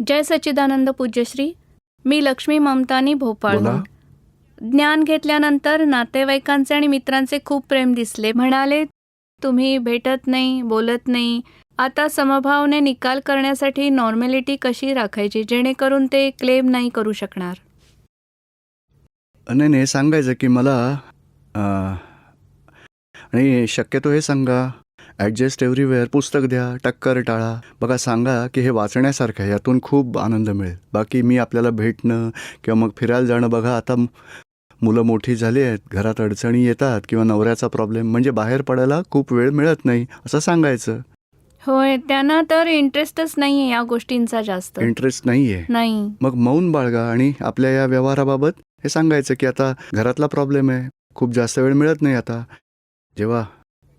जय सच्चिदानंद पूज्यश्री. मी लक्ष्मी ममतानी भोपाळहून. बोला. ज्ञान घेतल्यानंतर नातेवाईकांचे आणि मित्रांचे खूप प्रेम दिसले. म्हणाले तुम्ही भेटत नाही, बोलत नाही. आता समभावने निकाल करण्यासाठी नॉर्मॅलिटी कशी राखायची जेणेकरून ते क्लेम नाही करू शकणार? नाही नाही, सांगायचं की मला आणि शक्यतो हे सांगा, ॲडजस्ट एव्हरीवेअर, पुस्तक द्या, टक्कर टाळा. बघा, सांगा की हे वाचण्यासारखं आहे, यातून खूप आनंद मिळेल. बाकी मी आपल्याला भेटणं किंवा मग फिरायला जाणं, बघा आता मुलं मोठी झाली आहेत, घरात अडचणी येतात किंवा नवऱ्याचा प्रॉब्लेम, म्हणजे बाहेर पडायला खूप वेळ मिळत नाही असं सांगायचं. होय, त्यांना तर इंटरेस्टच नाही आहे या गोष्टींचा जास्त. इंटरेस्ट नाही आहे, नाही. मग मौन बाळगा आणि आपल्या या व्यवहाराबाबत हे सांगायचं की आता घरातला प्रॉब्लेम आहे, खूप जास्त वेळ मिळत नाही. आता जेव्हा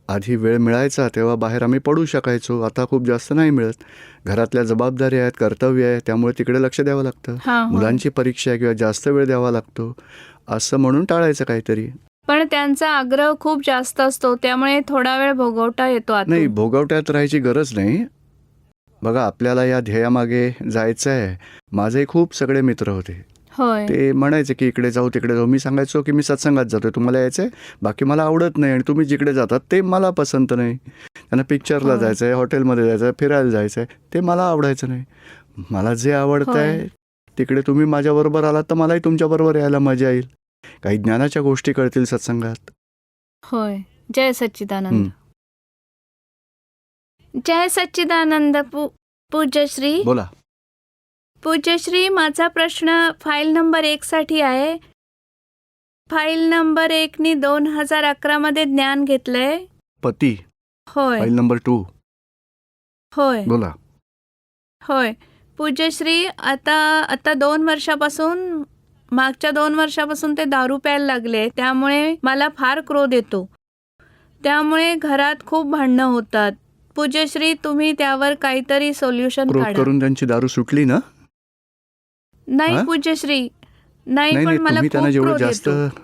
आधी वेळ मिळायचा तेव्हा बाहेर आम्ही पडू शकायचो, आता खूप जास्त नाही मिळत. घरातल्या जबाबदाऱ्या आहेत, कर्तव्य आहे, त्यामुळे तिकडे लक्ष द्यावं लागतं. मुलांची परीक्षा आहे किंवा जास्त वेळ द्यावा लागतो, असं म्हणून टाळायचं काहीतरी. पण त्यांचा आग्रह खूप जास्त असतो, त्यामुळे थोडा वेळ भोगवता येतो आतून. नाही, भोगवट्यात राहायची गरज नाही. बघा, आपल्याला या ध्येयामागे जायचं आहे. माझे खूप सगळे मित्र होते, होय. ते म्हणायचे की इकडे जाऊ तिकडे जाऊ. मी सांगायचो की मी सत्संगात जातोय, तुम्हाला यायचं आहे? बाकी मला आवडत नाही आणि तुम्ही जिकडे जातात ते मला पसंत नाही. त्यांना पिक्चरला जायचं आहे, हॉटेलमध्ये जायचं आहे, फिरायला जायचं आहे, ते मला आवडायचं नाही. मला जे आवडतं आहे तिकडे तुम्ही माझ्याबरोबर आलात तर मलाही तुमच्याबरोबर यायला मजा येईल. काही ज्ञानाच्या गोष्टी कळतील सत्संगात. होय. जय सच्चिदानंद. जय सच्चिदानंद पूज्यश्री. बोला. पूज्यश्री, माझा प्रश्न फाईल नंबर 1 साठी आहे. फाईल नंबर 1 नी 2011 मध्ये ज्ञान घेतलंय. पती. होय. File number 2. होय. बोला. होय. पूज्यश्री, आता 2 वर्षापासून, मागच्या 2 वर्षापासून ते दारू प्यायला लागले, त्यामुळे मला फार क्रोध येतो. त्यामुळे घरात खूप भांडणं होतात. पूज्यश्री, तुम्ही त्यावर काहीतरी सोल्युशन क्रोध काढा. करून त्यांची दारू सुटली ना? नाही पूज्यश्री, नाही, पण मला तुम्ही खूप त्यांना जेवढं क्रोध जास्त येतो.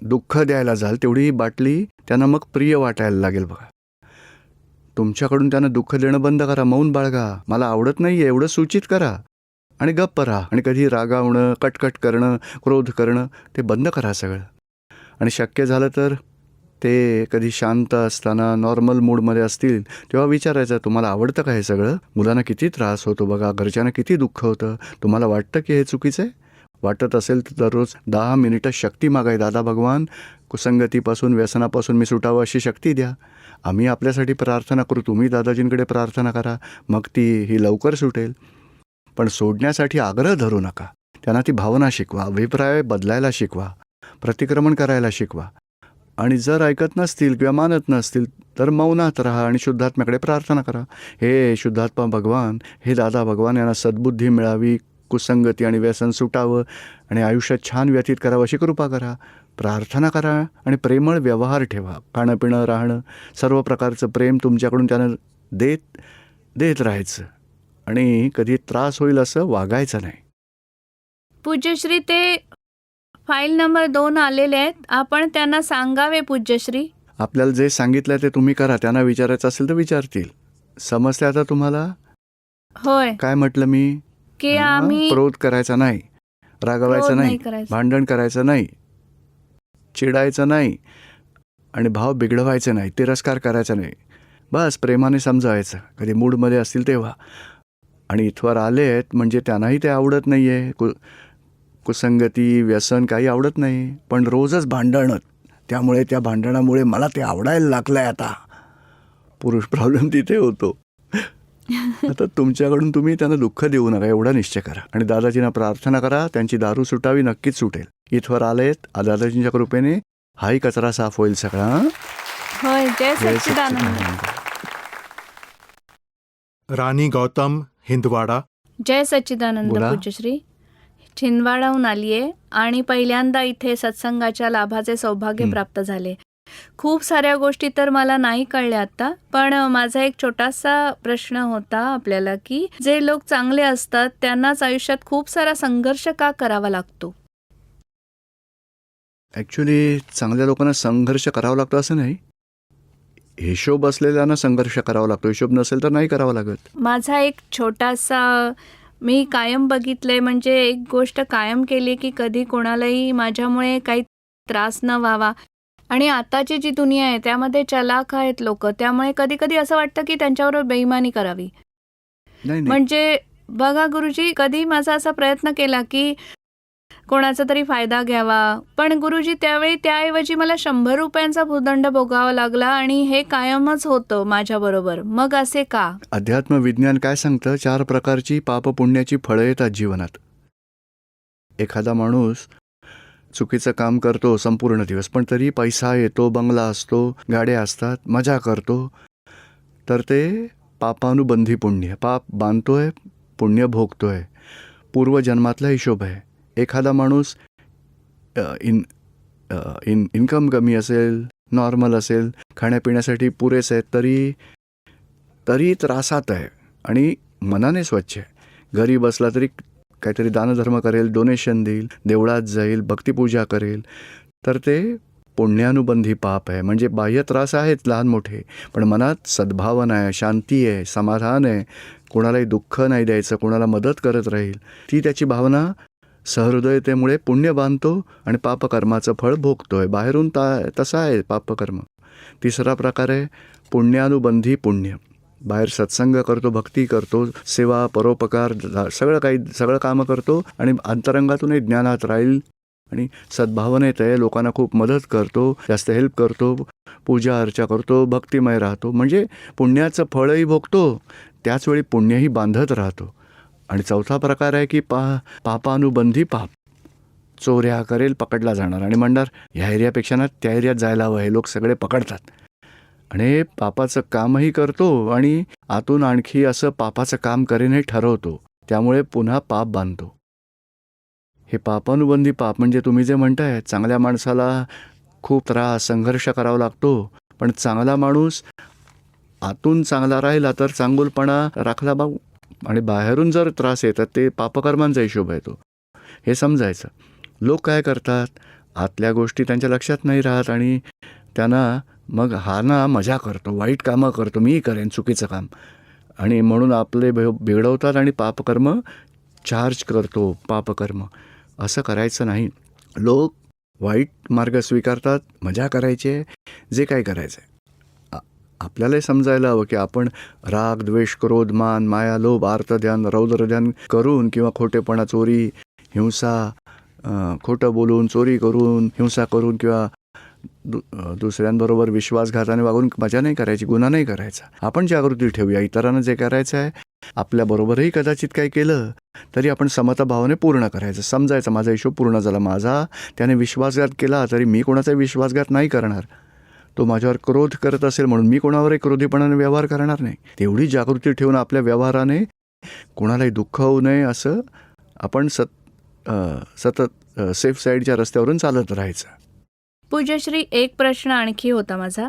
दुःख द्यायला जाल तेवढी बाटली त्यांना मग प्रिय वाटायला लागेल. बघा, तुमच्याकडून त्यांना दुःख देणं बंद करा, मौन बाळगा. मला आवडत नाहीये एवढं सूचित करा आणि गप्प राहा. आणि कधी रागावणं, कटकट करणं, क्रोध करणं ते बंद करा सगळं. आणि शक्य झालं तर ते कधी शांत असताना नॉर्मल मूडमध्ये असतील तेव्हा विचारायचं, तुम्हाला आवडतं का हे सगळं? मुलांना किती त्रास होतो बघा, घरच्यांना किती दुःख होतं, तुम्हाला वाटतं की हे चुकीचं आहे? वाटत असेल तर दररोज 10 मिनिटं शक्ती मागाय, दादा भगवान कुसंगतीपासून, व्यसनापासून मी सुटावं अशी शक्ती द्या. आम्ही आपल्यासाठी प्रार्थना करू, तुम्ही दादाजींकडे प्रार्थना करा, मग ही लवकर सुटेल. पण सोडण्यासाठी आग्रह धरू नका. त्यांना ती भावना शिकवा, अभिप्राय बदलायला शिकवा, प्रतिक्रमण करायला शिकवा. आणि जर ऐकत नसतील किंवा मानत नसतील तर मौनात राहा आणि शुद्धात्म्याकडे प्रार्थना करा. हे शुद्धात्मा भगवान, हे दादा भगवान, यांना सद्बुद्धी मिळावी, कुसंगती आणि व्यसन सुटावं आणि आयुष्यात छान व्यतीत करावं अशी कृपा करा. प्रार्थना करा आणि प्रेमळ व्यवहार ठेवा. खाणं पिणं राहणं सर्व प्रकारचं प्रेम तुमच्याकडून त्यानं देत राहायचं आणि कधी त्रास होईल असं वागायचं नाही. पूज्यश्री, ते फाईल नंबर 2 आलेले आहेत, आपण त्यांना सांगावे पूज्यश्री. आपल्याला जे सांगितलं ते तुम्ही करा. त्यांना विचारायचं असेल तर विचारतील. समजते आता तुम्हाला? होय. काय म्हटलं मी? की आम्ही क्रोध करायचा नाही, रागवायचं नाही, करायचं. भांडण करायचं नाही, चिडायचं नाही आणि भाव बिघडवायचे नाही, तिरस्कार करायचा नाही. बस प्रेमाने समजावायचं कधी मूडमध्ये असतील तेव्हा. आणि इथवर आले आहेत म्हणजे त्यांनाही ते आवडत नाही आहे, कुसंगती, व्यसन काही आवडत नाही, पण रोजच भांडणं. त्यामुळे त्या भांडणामुळे मला ते आवडायला लागलं आहे. आता पुरुष प्रॉब्लेम तिथे होतो. आता तुमच्याकडून तुम्ही त्यांना दुःख देऊ नका एवढा निश्चय करा आणि दादाजींना प्रार्थना करा, त्यांची दारू सुटावी, नक्कीच सुटेल. इथवर आलेत, दादाजींच्या कृपेने हाही कचरा साफ होईल सगळा. होय. जय सच्चिदानंद. राणी गौतम, हिंदवाडा. जय सच्चिदानंद बोला. पूज्यश्री. छिंदवाडाहून आली आहे आणि पहिल्यांदा इथे सत्संगाच्या लाभाचे सौभाग्य प्राप्त झाले. खूप साऱ्या गोष्टी तर मला नाही कळल्या आता, पण माझा एक छोटासा प्रश्न होता आपल्याला, की जे लोक चांगले असतात त्यांनाच आयुष्यात खूप सारा संघर्ष का करावा लागतो? ॲक्च्युली चांगल्या लोकांना संघर्ष करावा लागतो असं नाही. हिशोब असलेल्यांना संघर्ष करावा लागतो, हिशोब नसेल तर नाही करावा लागत. माझा एक छोटासा मी कायम बघितलंय, म्हणजे एक गोष्ट कायम केली की कधी कोणालाही माझ्यामुळे काही त्रास न व्हावा. आणि आताची जी दुनिया आहे त्यामध्ये चलाख आहेत लोक, त्यामुळे कधी कधी असं वाटतं की त्यांच्याबरोबर बेईमानी करावी. नाही नाही म्हणजे बघा गुरुजी, कधी माझा असा प्रयत्न केला की कोणाचा तरी फायदा घ्यावा, पण गुरुजी त्यावेळी त्याऐवजी मला 100 रुपयांचा भूदंड भोगावा लागला आणि हे कायमच होतं माझ्याबरोबर. मग असे का? अध्यात्म विज्ञान काय सांगतं, 4 प्रकारची पापपुण्याची फळं येतात जीवनात. एखादा माणूस चुकीचं काम करतो संपूर्ण दिवस, पण तरी पैसा येतो, बंगला असतो, गाड्या असतात, मजा करतो, तर ते पापानुबंधी पुण्य. पाप बांधतोय, पुण्य भोगतोय. पूर्वजन्मातला हिशोब आहे. एखादा माणूस इन्कम कमी असेल, नॉर्मल असेल, खाण्यापिण्यासाठी पुरेसे आहेत, तरी त्रासात आहे आणि मनाने स्वच्छ आहे. घरी बसला तरी काहीतरी दानधर्म करेल, डोनेशन देईल, देवळात जाईल, भक्तिपूजा करेल, तर ते पुण्यानुबंधी पाप आहे. म्हणजे बाह्य त्रास आहेत लहान मोठे, पण मनात सद्भावना आहे, शांती आहे, समाधान आहे, कोणालाही दुःख नाही द्यायचं, कोणाला मदत करत राहील, ती त्याची भावना सहृदयतेमुळे पुण्य बांधतो आणि पापकर्माचं फळ भोगतोय. बाहेरून तसा आहे पापकर्म. तिसरा प्रकार आहे पुण्यानुबंधी पुण्य. बाहेर सत्संग करतो, भक्ती करतो, सेवा, परोपकार, सगळं कामं करतो आणि अंतरंगातूनही ज्ञानात राहील आणि सद्भावनेत आहे, लोकांना खूप मदत करतो, जास्त हेल्प करतो, पूजा अर्चा करतो, भक्तिमय राहतो. म्हणजे पुण्याचं फळही भोगतो, त्याचवेळी पुण्यही बांधत राहतो. आणि चौथा प्रकार आहे की पापानुबंधी पाप. चोऱ्या करेल, पकडला जाणार आणि म्हणणार ह्या एरियापेक्षा ना त्या एरियात जायला हवं, हे लोक सगळे पकडतात. आणि पापाचं कामही करतो आणि आतून आणखी असं पापाचं काम करेन हे ठरवतो, त्यामुळे पुन्हा पाप बांधतो. हे पापानुबंधी पाप म्हणजे तुम्ही जे म्हणताय, चांगल्या माणसाला खूप त्रास, संघर्ष करावा लागतो, पण चांगला माणूस आतून चांगला राहिला तर चांगुलपणा राखला बा, आणि बाहेरून जर त्रास येतात ते पापकर्मांचा हिशोब आहे तो. हे समजायचं. लोक काय करतात, आतल्या गोष्टी त्यांच्या लक्षात नाही राहत आणि त्यांना मग हा ना मजा करतो, वाईट कामं करतो, मी करेन चुकीचं काम, आणि म्हणून आपले बिघडवतात आणि पापकर्म चार्ज करतो. पापकर्म असं करायचं नाही. लोक वाईट मार्ग स्वीकारतात, मजा करायची आहे, जे काय करायचं आहे. आपल्यालाही समजायला हवं की आपण राग, द्वेष, क्रोध, मान, माया, लोभ, आर्तध्यान, रौद्रध्यान करून किंवा खोटेपणा, चोरी, हिंसा, खोटं बोलून, चोरी करून, हिंसा करून किंवा दुसऱ्यांबरोबर विश्वासघाताने वागून मजा नाही करायची, गुन्हा नाही करायचा. आपण जागृती ठेवूया. इतरांना जे करायचं आहे, आपल्याबरोबरही कदाचित काही केलं तरी आपण समता भावाने पूर्ण करायचं. समजायचं माझा हिशोब पूर्ण झाला, माझा त्याने विश्वासघात केला तरी मी कोणाचा विश्वासघात नाही करणार. तो माझ्यावर क्रोध करत असेल म्हणून मी कोणावरही क्रोधीपणाने व्यवहार करणार नाही. तेवढी जागृती ठेवून आपल्या व्यवहाराने कोणालाही दुःख होऊ नये असं आपण सतत सेफ साईडच्या रस्त्यावरून चालत राहायचं. पूज्यश्री, एक प्रश्न आणखी होता माझा,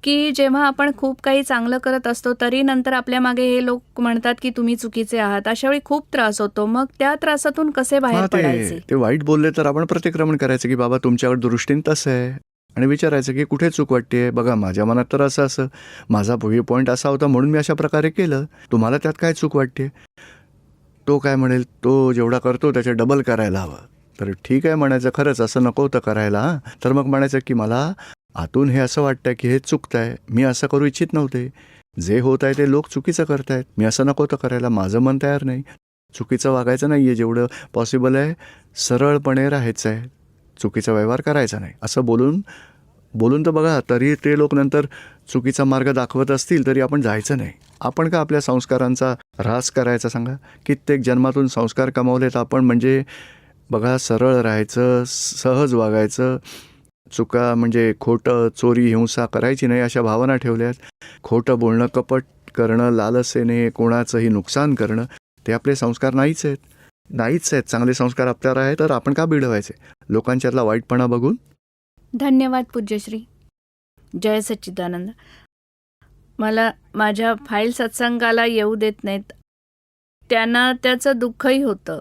की जेव्हा आपण खूप काही चांगलं करत असतो तरी नंतर आपल्या मागे हे लोक म्हणतात की तुम्ही चुकीचे आहात, अशावेळी खूप त्रास होतो. मग त्या त्रासातून कसे बाहेर पडायचे? ते वाईट बोलले तर आपण प्रतिक्रमण करायचं की बाबा तुमच्याकडे दृष्टीने तसं आहे, आणि विचारायचं की कुठे चूक वाटते. बघा माझ्या मनात तर असं माझा व्ह्यू पॉईंट असा होता म्हणून मी अशा प्रकारे केलं, तुम्हाला त्यात काय चूक वाटते. तो काय म्हणेल, तो जेवढा करतो त्याच्या डबल करायला हवं. तर ठीक आहे म्हणायचं, खरंच असं नको होतं करायला. तर मग म्हणायचं की मला आतून हे असं वाटतं की हे चुकतं आहे, मी असं करू इच्छित नव्हते, जे होत आहे ते लोक चुकीचं करतायत, मी असं नको होतं करायला, माझं मन तयार नाही, चुकीचं वागायचं नाही आहे, जेवढं पॉसिबल आहे सरळपणे राहायचं आहे, चुकीचा व्यवहार करायचा नाही, असं बोलून तर बघा. तरी ते लोक नंतर चुकीचा मार्ग दाखवत असतील तरी आपण जायचं नाही. आपण का आपल्या संस्कारांचा ऱ्हास करायचा सांगा. कित्येक जन्मातून संस्कार कमावलेत आपण. म्हणजे बघा, सरळ राहायचं, सहज वागायचं, चुका म्हणजे खोटं, चोरी, हिंसा करायची नाही अशा भावना ठेवल्यात. खोटं बोलणं, कपट करणं, लालसेने कोणाचंही नुकसान करणं, ते आपले संस्कार नाहीच आहेत. चांगले संस्कार आपल्याला आहे तर आपण का बिघडवायचे लोकांच्यातला वाईटपणा बघून. धन्यवाद पूज्यश्री. जय सच्चिदानंद. मला माझ्या फाईल सत्संगाला येऊ देत नाहीत, त्यांना त्याचं दुःखही होतं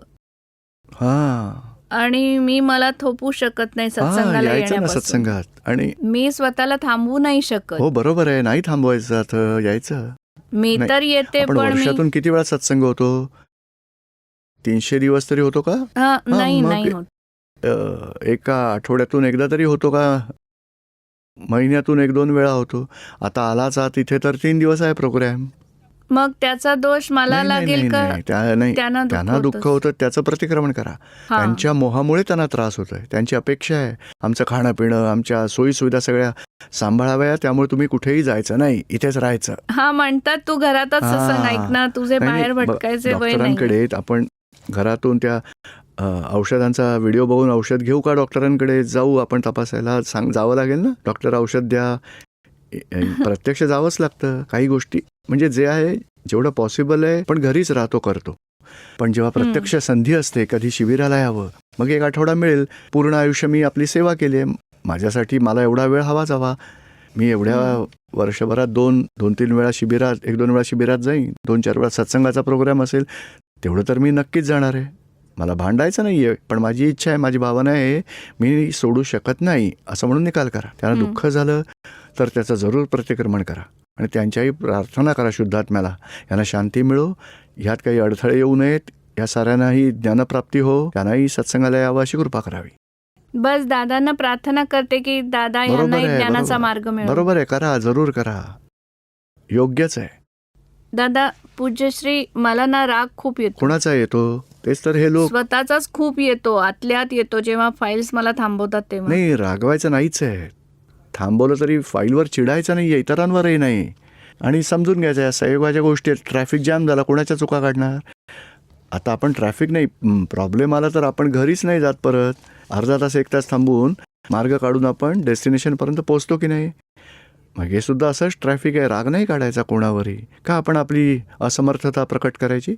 आणि मी मला थोपू शकत नाही सत्संगाला यायचं ना येण्यापासून. सत्संगात, आणि मी स्वतःला थांबवू नाही शकत. हो बरोबर आहे, नाही थांबवायचं, यायचं. मी तर येते, आपण पण वर्षातून किती वेळा सत्संग होतो. 300 दिवस तरी होतो का? हा, नाही मग नाही होत. एका आठवड्यातून एकदा तरी होतो का? महिन्यातून 1-2 वेळा होतो. आता आलाच आहात इथे तर 3 दिवस आहे प्रोग्रॅम. मग त्याचा दोष मला नाही, नाही, लागेल नाही, का? नाही. नाही. त्यांना त्यांना दुःख होतं त्याचं प्रतिक्रमण करा. हा. त्यांच्या मोहामुळे त्यांना त्रास होतोय. त्यांची अपेक्षा आहे आमचं खाणं पिणं, आमच्या सोयीसुविधा सगळ्या सांभाळाव्या, त्यामुळे तुम्ही कुठेही जायचं नाही, इथेच राहायचं. हा, म्हणतात तू घरातच सत्संग हा. ऐक ना, तुझे नाही, बाहेर नाही, भटकायचे वय नाही. डॉक्टरांकडे आपण घरातून त्या औषधांचा व्हिडिओ बघून औषध घेऊ का? डॉक्टरांकडे जाऊ आपण तपासायला? जावं लागेल ना, डॉक्टर औषध द्या. प्रत्यक्ष जावंच लागतं. काही गोष्टी म्हणजे जे आहे जेवढं पॉसिबल आहे पण घरीच राहतो करतो. पण जेव्हा प्रत्यक्ष संधी असते कधी शिबिराला यावं, मग 1 आठवडा मिळेल. पूर्ण आयुष्य मी आपली सेवा केली आहे. माझ्यासाठी मला एवढा वेळ हवाच हवा. मी एवढ्या वर्षभरात 2-3 वेळा शिबिरात, 1-2 वेळा शिबिरात जाईन, 2-4 वेळा सत्संगाचा प्रोग्राम असेल, तेवढं तर मी नक्कीच जाणार आहे. मला भांडायचं नाही आहे, पण माझी इच्छा आहे, माझी भावना आहे, मी सोडू शकत नाही असं म्हणून निकाल करा. त्यांना दुःख झालं तर त्याचं जरूर प्रतिक्रमण करा आणि त्यांच्याही प्रार्थना करा शुद्धात्म्याला, यांना शांती मिळो, ह्यात काही अडथळे येऊ नयेत, या साऱ्यांनाही ज्ञानप्राप्ती हो, त्यांनाही सत्संगाला यावं अशी कृपा करावी. बस दादांना प्रार्थना करते की दादा यांना एक ज्ञानाचा मार्ग मिळेल. बरोबर आहे, करा, जरूर करा, योग्यच आहे. दादा पूज्यश्री, मला ना राग खूप येतो. कोणाचा येतो? तेच तर हे लोक. स्वतःचाच खूप येतो, आतल्यात येतो, जेव्हा फाईल्स मला थांबवतात तेव्हा. नाही, रागवायचं नाहीच आहे. थांबवलं तरी फाईलवर चिडायचं नाही आहे, इतरांवरही नाही. आणि समजून घ्यायचं या संयोगाच्या गोष्टी आहेत. ट्रॅफिक जॅम झाला, कोणाच्या चुका काढणार? आता आपण ट्रॅफिक नाही, प्रॉब्लेम आला तर आपण घरीच नाही जात परत. अर्धा तास 1 तास थांबून मार्ग काढून आपण डेस्टिनेशनपर्यंत पोहोचतो की नाही? मग हे सुद्धा असंच ट्रॅफिक आहे. राग नाही काढायचा कोणावरही. का आपण आपली असमर्थता प्रकट करायची?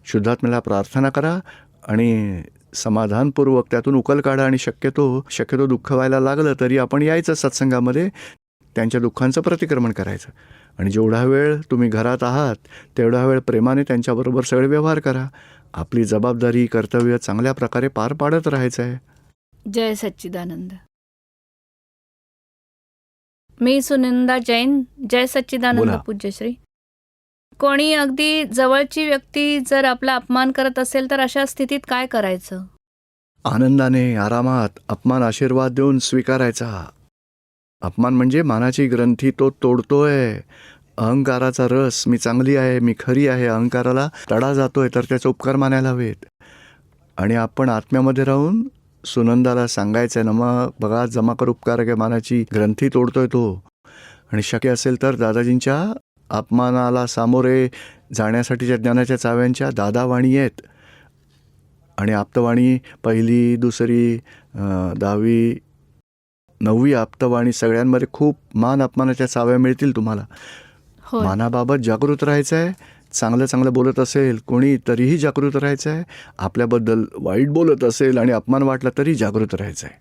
शुद्धात्म्याला प्रार्थना करा आणि समाधानपूर्वक त्यातून उकल काढा आणि शक्यतो दुःख व्हायला लागलं तरी आपण यायचं सत्संगामध्ये, त्यांच्या दुःखांचं प्रतिक्रमण करायचं. आणि जेवढा वेळ तुम्ही घरात आहात तेवढा वेळ प्रेमाने त्यांच्याबरोबर सगळे व्यवहार करा. आपली जबाबदारी, कर्तव्य चांगल्या प्रकारे पार पाडत राहायचं आहे. जय सच्चिदानंद. मी सुनंदा जैन. जय सच्चिदानंद. बोला. पूज्यश्री, कोणी अगदी जवळची व्यक्ती जर आपला अपमान करत असेल तर अशा स्थितीत काय करायचं? आनंदाने, आरामात अपमान आशीर्वाद देऊन स्वीकारायचा. अपमान म्हणजे मानाची ग्रंथी तो तोडतोय. अहंकाराचा रस, मी चांगली आहे, मी खरी आहे, अहंकाराला तडा जातोय तर त्याचे उपकार मानायला हवेत. आणि आपण आत्म्यामध्ये राहून सुनंदाला सांगायचं आहे, नमा बघा, जमा कर उपकार आहे, मानाची ग्रंथी तोडतोय तो. आणि शक्य असेल तर दादाजींच्या अपमानाला सामोरे जाण्यासाठीच्या ज्ञानाच्या चाव्यांच्या दादावाणी आहेत. आणि आप्तवाणी 1ली, 2री, 10वी, 9वी आप्तवाणी सगळ्यांमध्ये खूप मान अपमानाच्या चाव्या मिळतील तुम्हाला. होय. मानाबाबत जागृत राहायचं आहे. चांगलं बोलत असेल कोणी तरीही जागृत राहायचं आहे. आपल्याबद्दल वाईट बोलत असेल आणि अपमान वाटला तरी जागृत राहायचं आहे.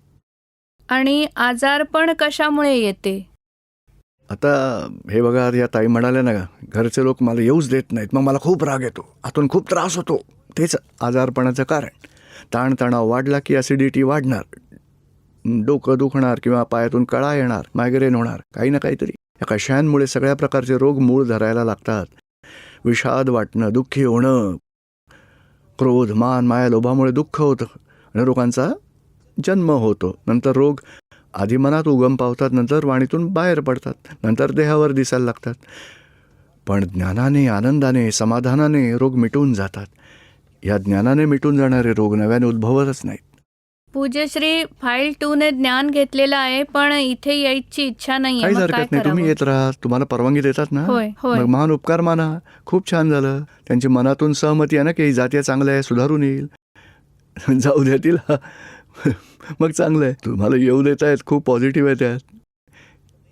आणि आजारपण कशामुळे येते? आता हे बघा, या ताई म्हणाल्या ना, घरचे लोक मला येऊच देत नाहीत, मग मला खूप राग येतो, आतून खूप त्रास होतो. तेच आजारपणाचं कारण. ताणतणाव वाढला की ॲसिडिटी वाढणार, डोकं दुखणार किंवा पायातून कळा येणार, मायग्रेन होणार, काही ना काहीतरी. या कशांमुळे सगळ्या प्रकारचे रोग मूळ धरायला लागतात. विषाद वाटणं, दुःखी होणं, क्रोध, मान, माया, लोभामुळे दुःख होतं आणि रोगांचा जन्म होतो. नंतर रोग आधी मनात उगम पावतात, नंतर वाणीतून बाहेर पडतात, नंतर देहावर दिसायला लागतात. पण ज्ञानाने, आनंदाने, समाधानाने रोग मिटून जातात. या ज्ञानाने मिटून जाणारे रोग नव्याने उद्भवतच नाहीत. पूज्यश्री, फाईल 2 ने ज्ञान घेतलेलं आहे, पण इथे यायची इच्छा नाहीये. काहीच मग हरकत काय नाही, तुम्ही करावं? येत राहा. तुम्हाला परवानगी देतात ना, होय होय. मग महान उपकार माना. खूप छान झालं. त्यांची मनातून सहमती आहे ना की ही जातीय चांगलं आहे, सुधारून येईल, जाऊ द्या तिला. मग चांगलं आहे, तुम्हाला येऊ देत आहेत, खूप पॉझिटिव्ह आहे त्यात.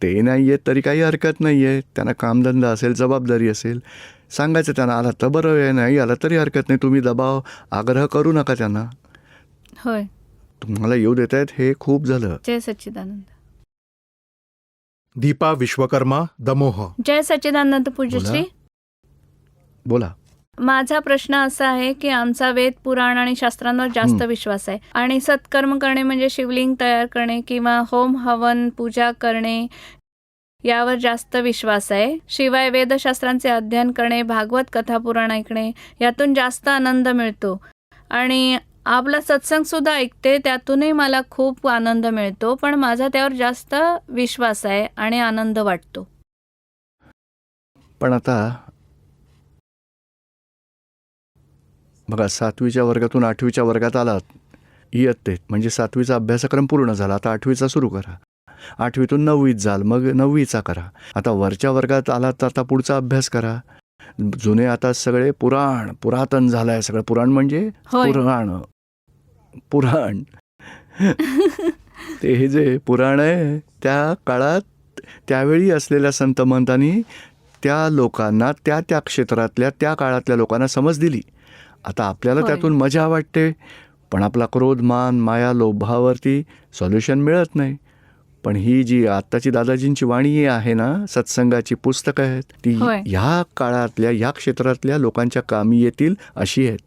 ते नाही येत तरी काही हरकत नाही आहे. त्यांना कामधंदा असेल, जबाबदारी असेल, सांगायचं त्यांना. आला तर बरं आहे, नाही आला तरी हरकत नाही. तुम्ही दबाव, आग्रह करू नका त्यांना. होय. तुम्हाला येऊ देत आहेत हे खूप झालं. जय सच्चिदानंद. दीपा विश्वकर्मा, दमोह. जय सच्चिदानंद. पूज्यश्री, बोला. माझा प्रश्न असा आहे की आमचा वेद, पुराण आणि शास्त्रांवर जास्त विश्वास आहे आणि सत्कर्म करणे म्हणजे शिवलिंग तयार करणे किंवा होम हवन पूजा करणे यावर जास्त विश्वास आहे. शिवाय वेदशास्त्रांचे अध्ययन करणे, भागवत कथा पुराण ऐकणे यातून जास्त आनंद मिळतो. आणि आपला सत्संगसुद्धा ऐकते, त्यातूनही मला खूप आनंद मिळतो. पण माझा त्यावर जास्त विश्वास आहे आणि आनंद वाटतो. पण आता बघा 7वीच्या वर्गातून 8वीच्या वर्गात आलात, इयत्तेत म्हणजे 7वीचा अभ्यासक्रम पूर्ण झाला. आता 8वीचा सुरू करा. 8वीतून 9वीत जाल, मग 9वीचा करा. आता वरच्या वर्गात आलात तर आता पुढचा अभ्यास करा. जुने आता सगळे पुरातन झालंय सगळं. पुराण म्हणजे होय. पुराण ते हे जे पुराण आहे त्या काळात त्यावेळी असलेल्या संत महंतांनी त्या लोकांना त्या क्षेत्रातल्या त्या काळातल्या लोकांना समज दिली. आता आपल्याला होय. त्यातून मजा वाटते, पण आपला क्रोध, मान, माया, लोभावरती सॉल्युशन मिळत नाही. पण ही जी आत्ताची दादाजींची वाणी आहे ना, सत्संगाची पुस्तकं आहेत, ती होय. ह्या काळातल्या ह्या क्षेत्रातल्या लोकांच्या कामी येतील अशी आहेत.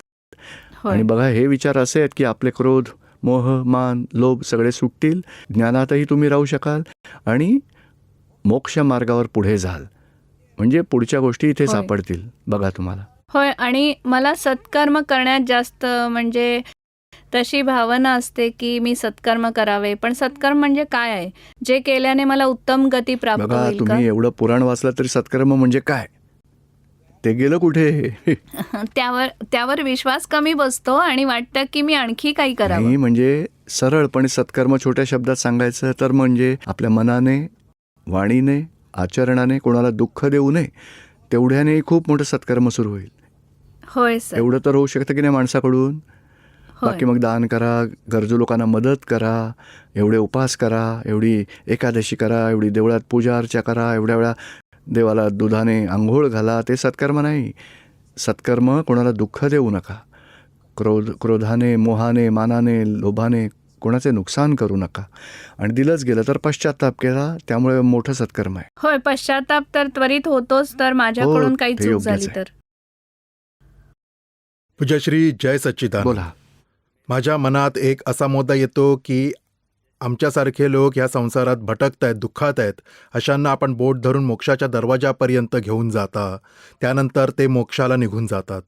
होय. आणि बघा हे विचार असे आहेत की आपले क्रोध, मोह, मान, लोभ सगळे सुटतील, ज्ञानातही तुम्ही राहू शकाल आणि मोक्ष मार्गावर पुढे जाल. म्हणजे पुढच्या गोष्टी इथे होय. सापडतील बघा तुम्हाला. होय. आणि मला सत्कर्म करण्यात जास्त म्हणजे तशी भावना असते की मी सत्कर्म करावे. पण सत्कर्म म्हणजे काय आहे? जे केल्याने मला उत्तम गती प्राप्त बघा होईल का? तुम्ही एवढं पुराण वाचलं तरी सत्कर्म म्हणजे काय ते गेलं कुठे? त्यावर विश्वास कमी बसतो आणि वाटतं की मी आणखी काही करावं. नाही, म्हणजे सरळपणे सत्कर्म छोट्या शब्दात सांगायचं तर म्हणजे आपल्या मनाने, वाणीने, आचरणाने कोणाला दुःख देऊ नये, तेवढ्याने खूप मोठं सत्कर्म सुरू होईल. होय सर. एवढं तर होऊ शकतं की नाही माणसाकडून. होय. बाकी मग दान करा, गरजू लोकांना मदत करा, एवढे उपास करा, एवढी एकादशी करा, एवढी देवळात पूजा अर्चा करा, एवढ्या वेळा देवाला दुधाने आंघोळ घाला, ते सत्कर्म नाही. सत्कर्म कोणाला दुःख देऊ नका. क्रोधाने, मोहाने, मानाने, लोभाने कोणाचे नुकसान करू नका. आणि दिलंच गेलं तर पश्चाताप केला, त्यामुळे मोठं सत्कर्म आहे. होय. पश्चाताप तर त्वरित होतोच, तर माझ्याकडून काही ते चूक योग्यच झाली आहे. तर. पूज्यश्री जय सच्चिदानंद. बोला. माझ्या मनात एक असा मुद्दा येतो की आमच्यासारखे लोक ह्या संसारात भटकत आहेत, दुःखात आहेत, अशांना आपण बोट धरून मोक्षाच्या दरवाजापर्यंत घेऊन जाता, त्यानंतर ते मोक्षाला निघून जातात.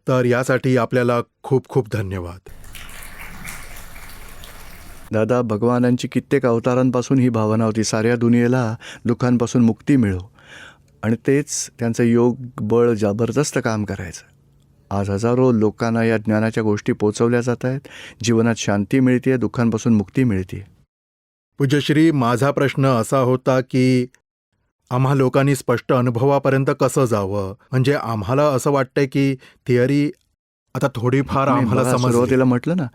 तर यासाठी आपल्याला खूप खूप धन्यवाद. दादा भगवानांची कित्येक अवतारांपासून ही भावना होती, साऱ्या दुनियेला दुःखांपासून मुक्ती मिळो. आणि तेच त्यांचं योग बळ जबरदस्त काम करायचं. आज हजारो लोकांना या ज्ञानाच्या गोष्टी पोचवल्या जात आहेत. जीवनात शांती मिळते, दुःखांपासून मुक्ती मिळते. पूज्यश्री, माझा प्रश्न असा होता की आम्हा लोकांनी स्पष्ट अनुभवापर्यंत कसं जावं? म्हणजे आम्हाला असं वाटतंय की थिअरी आता थोडीफार नाही, आम्हाला बघा, समजली. सुरुवातीला म्हटलं ना,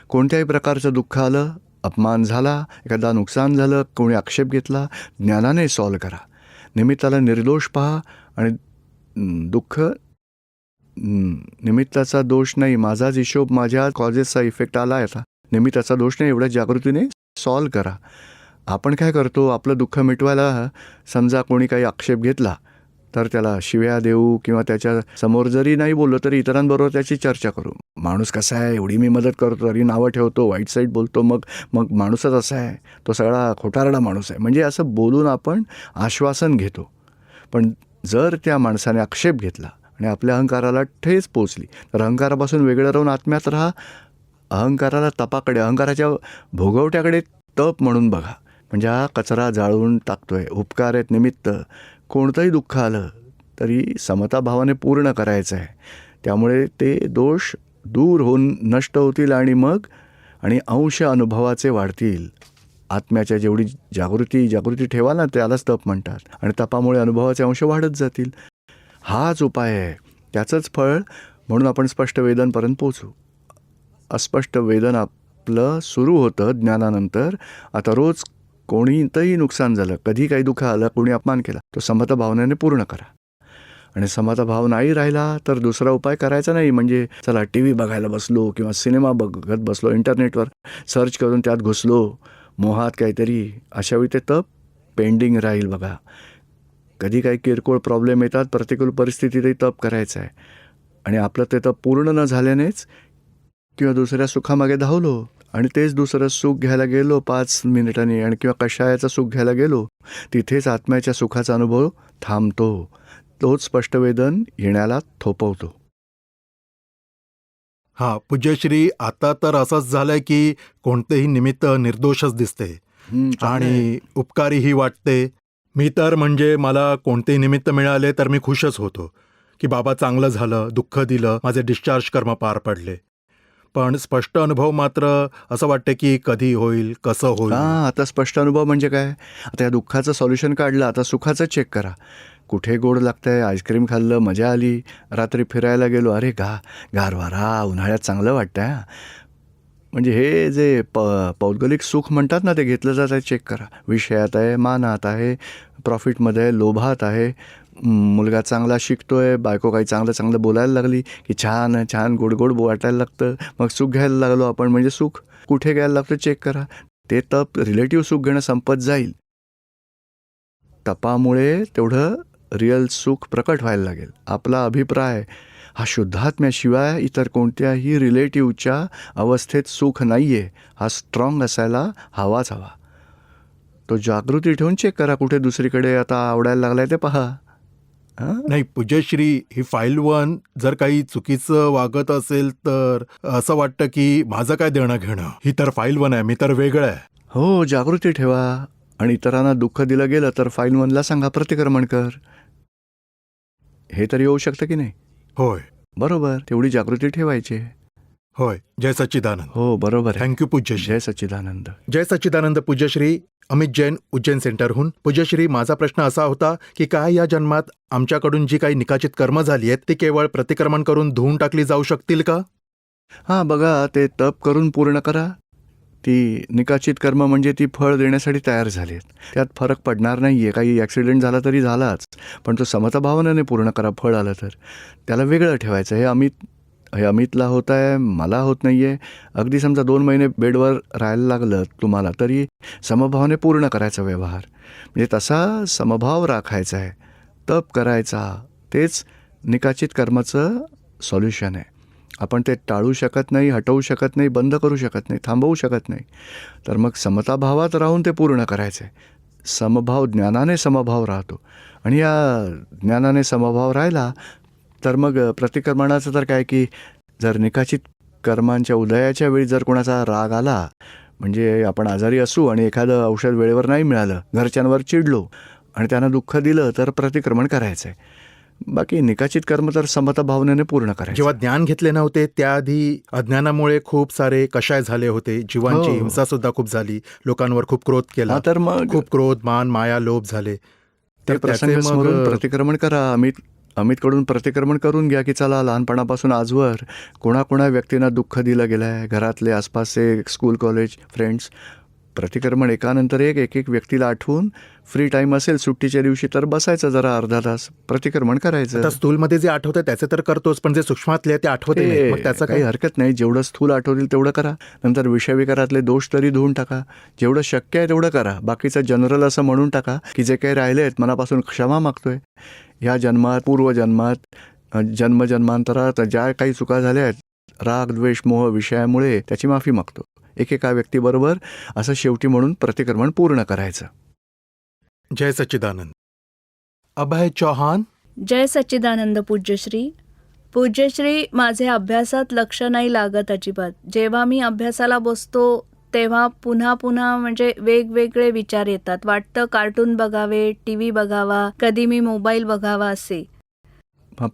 कोणत्याही प्रकारचं दुःख आलं, अपमान झाला, एखादा नुकसान झालं, कोणी आक्षेप घेतला, ज्ञानाने सॉल्व करा. निमित्ताला निर्दोष पहा आणि दुःख निमित्ताचा दोष नाही, माझाच हिशोब, माझ्या कॉजेसचा इफेक्ट आला आहे, आता निमित्ताचा दोष नाही, एवढ्या जागृतीने सॉल्व करा. आपण काय करतो, आपलं दुःख मिटवायला समजा कोणी काही आक्षेप घेतला तर त्याला शिव्या देऊ किंवा त्याच्या समोर जरी नाही बोललो तरी इतरांबरोबर त्याची चर्चा करू. माणूस कसा आहे, एवढी मी मदत करतो तरी नावं ठेवतो, वाईट साईड बोलतो, मग माणूसच असा आहे, तो सगळा खोटारडा माणूस आहे, म्हणजे असं बोलून आपण आश्वासन घेतो. पण जर त्या माणसाने आक्षेप घेतला आणि आपल्या अहंकाराला ठेच पोचली तर अहंकारापासून वेगळं राहून आत्म्यात राहा. अहंकाराला तपाकडे, अहंकाराच्या भोगवट्याकडे तप म्हणून बघा. म्हणजे हा कचरा जाळून टाकतोय, उपकार आहेत निमित्त. कोणतंही दुःख आलं तरी समताभावाने पूर्ण करायचं आहे. त्यामुळे ते दोष दूर होऊन नष्ट होतील आणि अंश अनुभवाचे वाढतील. आत्म्याच्या जेवढी जागृती ठेवा ना, त्यालाच तप म्हणतात. आणि तपामुळे अनुभवाचे अंश वाढत जातील. हाच उपाय आहे, त्याचंच फळ. म्हणून आपण स्पष्ट वेदनपर्यंत पोचू. अस्पष्ट वेदन आपलं सुरू होतं ज्ञानानंतर. आता रोज कोणीतही नुकसान झालं, कधी काही दुःख आलं, कोणी अपमान केला, तो समता भावनेने पूर्ण करा. आणि समता भाव नाही राहिला तर दुसरा उपाय करायचा नाही. म्हणजे चला टी व्ही बघायला बसलो किंवा सिनेमा बघत बसलो, इंटरनेटवर सर्च करून त्यात घुसलो, मोहात काहीतरी, अशावेळी ते तप पेंडिंग राहील. बघा, कधी काही किरकोळ प्रॉब्लेम येतात, प्रतिकूल परिस्थितीतही तप करायचं आहे. आणि आपलं ते तप पूर्ण न झाल्यानेच किंवा दुसऱ्या सुखामागे धावलो आणि तेच दुसरं सुख घ्यायला गेलो 5 मिनिटांनी आणि किंवा कशायाचं सुख घ्यायला गेलो, तिथेच आत्म्याच्या सुखाचा अनुभव थांबतो. तोच स्पष्टवेदन येण्याला थोपवतो. हा पूज्यश्री, आता तर असंच झालंय की कोणतेही निमित्त निर्दोषच दिसते चांगलं आहे. आणि उपकारीही वाटते. मी तर म्हणजे मला कोणतेही निमित्त मिळाले तर मी खुशच होतो की बाबा चांगलं झालं, दुःख दिलं, माझे डिस्चार्ज कर्म पार पडले. पण स्पष्ट अनुभव मात्र असं वाटते की कधी होईल, कसं होईल. आता स्पष्ट अनुभव म्हणजे काय? आता या दुःखाचं सॉल्युशन काढलं, आता सुखाचं चेक करा. कुठे गोड लागतंय, आईस्क्रीम खाल्लं, मजा आली, रात्री फिरायला गेलो, अरे गारवारा, उन्हाळ्यात चांगलं वाटतंय हां. म्हणजे हे जे पौद्गलिक सुख म्हणतात ना, ते घेतलं जात आहे, चेक करा. विषयात आहे, मानात आहे, प्रॉफिटमध्ये आहे, लोभात आहे, मुलगा चांगला शिकतोय, बायको काही चांगलं चांगलं बोलायला लागली की छान छान गोड गोड वाटायला लागतं, मग सुख घ्यायला लागलो आपण, म्हणजे सुख कुठे घ्यायला लागतं चेक करा. ते तप रिलेटिव्ह सुख घेणं संपत जाईल. तपामुळे तेवढं रिअल सुख प्रकट व्हायला लागेल. आपला अभिप्राय हा शुद्धात्म्याशिवाय इतर कोणत्याही रिलेटिव्हच्या अवस्थेत सुख नाही आहे, हा स्ट्रॉंग असायला हवाच हवा. तो जागृती ठेवून चेक करा, कुठे दुसरीकडे आता आवडायला लागलाय ते पहा. नाही पूज्यश्री, ही फाईल 1 जर काही चुकीचं वागत असेल तर असं वाटतं की माझं काय देणं घेणं. ही तर फाईल 1 आहे, मी तर वेगळं आहे. हो, जागृती ठेवा. आणि इतरांना दुःख दिलं गेलं तर फाईल 1ला सांगा, प्रतिक्रमण कर. हे तरी येऊ शकतं की नाही? होय बरोबर, तेवढी जागृती ठेवायची. होय. जय सच्चिदानंद. हो, बरोबर आहे. थँक्यू पूज्यश्री. जय सच्चिदानंद. जय सच्चिदानंद पूज्यश्री. अमित जैन, उज्जैन सेंटरहून. पूज्यश्री, माझा प्रश्न असा होता की काय या जन्मात आमच्याकडून जी काही निकाचित कर्म झाली आहेत ती केवळ प्रतिक्रमण करून धुवून टाकली जाऊ शकतील का? हां, बघा, ते तप करून पूर्ण करा. ती निकाचित कर्म म्हणजे ती फळ देण्यासाठी तयार झाली आहेत. त्यात फरक पडणार नाही आहे. काही ॲक्सिडेंट झाला तरी झालाच, पण तो समताभावनेने पूर्ण करा. फळ आलं तर त्याला वेगळं ठेवायचं. हे अमितला होत आहे, मला होत नाही आहे. अगदी समजा 2 महिने बेडवर राहायला लागलं तुम्हाला, तरी समभावाने पूर्ण करायचा व्यवहार. म्हणजे तसा समभाव राखायचा आहे, तप करायचा. तेच निकाचित कर्माचं सॉल्युशन आहे. आपण ते टाळू शकत नाही, हटवू शकत नाही, बंद करू शकत नाही, थांबवू शकत नाही. तर मग समताभावात राहून ते पूर्ण करायचं आहे. समभाव, ज्ञानाने समभाव राहतो. आणि या ज्ञानाने समभाव राहिला तर मग प्रतिक्रमणाचं तर काय की जर निकाचित कर्मांच्या उदयाच्या वेळी जर कोणाचा राग आला, म्हणजे आपण आजारी असू आणि एखादं औषध वेळेवर नाही मिळालं, घरच्यांवर चिडलो आणि त्यांना दुःख दिलं, तर प्रतिक्रमण करायचं आहे. बाकी निकाचित कर्म तर समता भावनेने पूर्ण करायचं. जेव्हा ज्ञान घेतले नव्हते त्याआधी अज्ञानामुळे खूप सारे कषाय झाले होते, जीवांची हो. हिंसा सुद्धा खूप झाली, लोकांवर खूप क्रोध केला, तर मग खूप क्रोध, मान, माया, लोभ झाले. ते तर प्रसंग त्याचे स्मरून मग प्रतिक्रमण करा. अमितकडून प्रतिक्रमण करून घ्या की चला, लहानपणापासून आजवर कोणा व्यक्तींना दुःख दिलं गेलं आहे, घरातले, आसपासचे, स्कूल, कॉलेज, फ्रेंड्स. प्रतिक्रमण एकानंतर एक व्यक्तीला आठवून फ्री टाईम असेल सुट्टीच्या दिवशी तर बसायचं जरा अर्धा तास, प्रतिक्रमण करायचं. आता स्थूलमध्ये जे आठवतं त्याचे तर करतोच, पण जे सूक्ष्मातले ते आठवते नाही. मग त्याचं काही काय? हरकत नाही. जेवढं स्थूल आठवतील तेवढं करा. नंतर विषयविकारातले दोष तरी धुवून टाका. जेवढं शक्य आहे तेवढं करा. बाकीचं जनरल असं म्हणून टाका की जे काही राहिले आहेत मनापासून क्षमा मागतोय. ह्या जन्मात, पूर्वजन्मात, जन्मजन्मांतरात ज्या काही चुका झाल्या आहेत, राग, द्वेष, मोह विषयामुळे, त्याची माफी मागतो. एकेका व्यक्तीबरोबर असं शेवटी म्हणून प्रतिक्रमण पूर्ण करायचं. जय सच्चिदानंद. अभय चौहान. जय सच्चिदानंद पूज्यश्री. पूज्यश्री, माझे अभ्यासात लक्ष नाही लागत अजिबात. जेव्हा मी अभ्यासाला बसतो तेव्हा पुन्हा पुन्हा म्हणजे वेगवेगळे विचार येतात. वाटतं कार्टून बघावे, TV बघावा, कधी मी मोबाईल बघावा असे.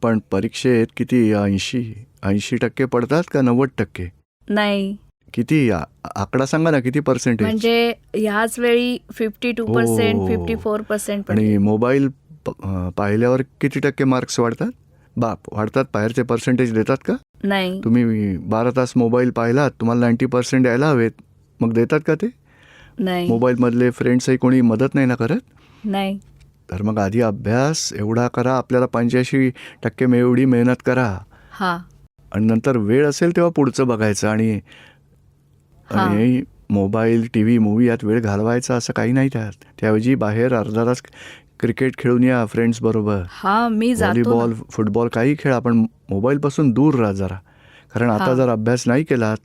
पण परीक्षेत किती 80% पडतात का 90%? नाही, किती आकडा सांगा ना, किती पर्सेंटेज? म्हणजे ह्याच वेळी 52%, ओ. 54% पडले. आणि मोबाईल पाहिल्यावर किती टक्के मार्क्स वाढतात? वाढतात? बाहेरचे पर्सेंटेज देतात का? नाही, तुम्ही 12 तास मोबाईल पाहिलात, तुम्हाला 90% यायला हवेत, मग देतात का ते? नाही, मोबाईलमधले फ्रेंड्सही कोणी मदत नाही ना करत? नाही. तर मग आधी अभ्यास एवढा करा, आपल्याला 85% एवढी मेहनत करा, हा, आणि नंतर वेळ असेल तेव्हा पुढचं बघायचं. आणि मोबाईल, TV, मूवी यात वेळ घालवायचा असं काही नाही त्यात. त्याऐवजी बाहेर अर्धा तास क्रिकेट खेळून या फ्रेंड्स बरोबर, हा, मी जातो ना. व्हॉलीबॉल, फुटबॉल काही खेळा, पण मोबाईलपासून दूर राहा जरा. कारण आता जर अभ्यास नाही केलात,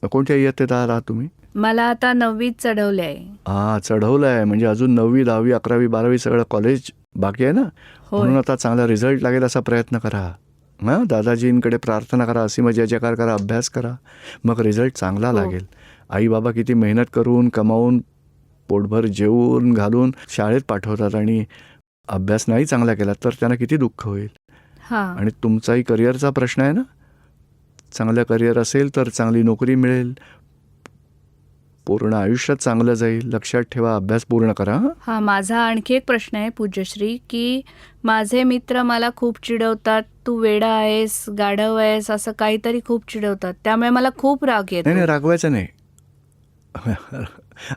कोणत्या इयत्तेत आहात तुम्ही? मला आता 9वीत चढवले आहे. चढवलं आहे म्हणजे अजून 9वी, 10वी, 11वी, 12वी सगळं कॉलेज बाकी आहे ना. होय. म्हणून आता चांगला रिझल्ट लागेल असा प्रयत्न करा. हां, दादाजींकडे प्रार्थना करा, असीम जय जयकार करा, अभ्यास करा, मग रिझल्ट चांगला हो. लागेल. आई बाबा किती मेहनत करून कमावून पोटभर जेवून घालून शाळेत पाठवतात आणि अभ्यास नाही चांगला केला तर त्यांना किती दुःख होईल. हां आणि तुमचाही करिअरचा प्रश्न आहे ना. चांगलं करिअर असेल तर चांगली नोकरी मिळेल, पूर्ण आयुष्यात चांगलं जाईल. लक्षात ठेवा, अभ्यास पूर्ण करा. हं? हां माझा आणखी एक प्रश्न आहे पूज्यश्री, की माझे मित्र मला खूप चिडवतात, तू वेडा आहेस, गाढव आहेस, असं काहीतरी खूप चिडवतात. त्यामुळे मला खूप राग नाही नाही, येतो. रागवायचं नाही.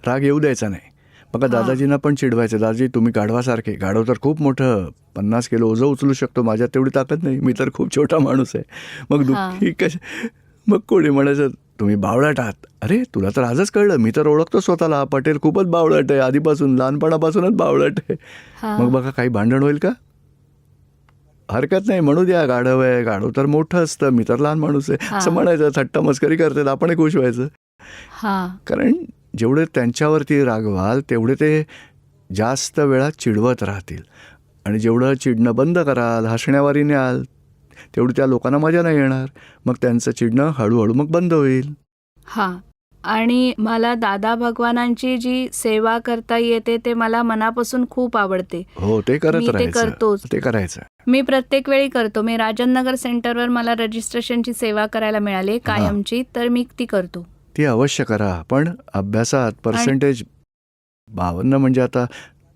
राग येऊ द्यायचा नाही. बघा, हां. दादाजींना पण चिडवायचं, दादाजी तुम्ही गाढवासारखे, गाढव तर खूप मोठं 50 किलो ओझं उचलू शकतो, माझ्यात तेवढी ताकद नाही, मी तर खूप छोटा माणूस आहे. मग दुःखी मग कोणी म्हणायचं तुम्ही बावळट आहात. अरे तुला तर आजच कळलं, मी तर ओळखतो स्वतःला, पटेल खूपच बावळट आहे, आधीपासून लहानपणापासूनच बावळट आहे. हां. मग बघा, काही भांडण होईल का? हरकत नाही, म्हणू द्या गाढव आहे, गाढव तर मोठं असतं, मी तर लहान माणूस आहे, असं हां. म्हणायचं. थट्टा मस्करी करतात, आपणही खुश व्हायचं. हां कारण जेवढे त्यांच्यावरती रागवाल तेवढे ते जास्त वेळा चिडवत राहतील. आणि जेवढं चिडणं बंद कराल, हसण्यावारी न्याल, तेवढी त्या लोकांना मजा नाही येणार. मग त्यांचं चिडणं हळूहळू मग बंद होईल. हां आणि मला दादा भगवानांची जी सेवा करता येते ते मला मनापासून खूप आवडते. हो, ते करत मी ते राहायचं, करतोच. ते करायचं. मी प्रत्येक वेळी करतो. मी राजननगर सेंटरवर मला रजिस्ट्रेशनची सेवा करायला मिळाली कायमची, तर मी ती करतो. ती अवश्य करा. पण अभ्यासात पर्सेंटेज 52 म्हणजे आता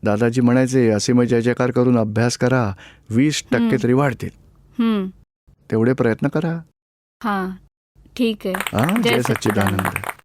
दादाजी म्हणायचे असीम जय जयकार करून अभ्यास करा, 20% तरी वाढतील. हं. तेवढे प्रयत्न करा. हां ठीक आहे. हां, जय जय सच्चिदानंद. सच्चिदानंद.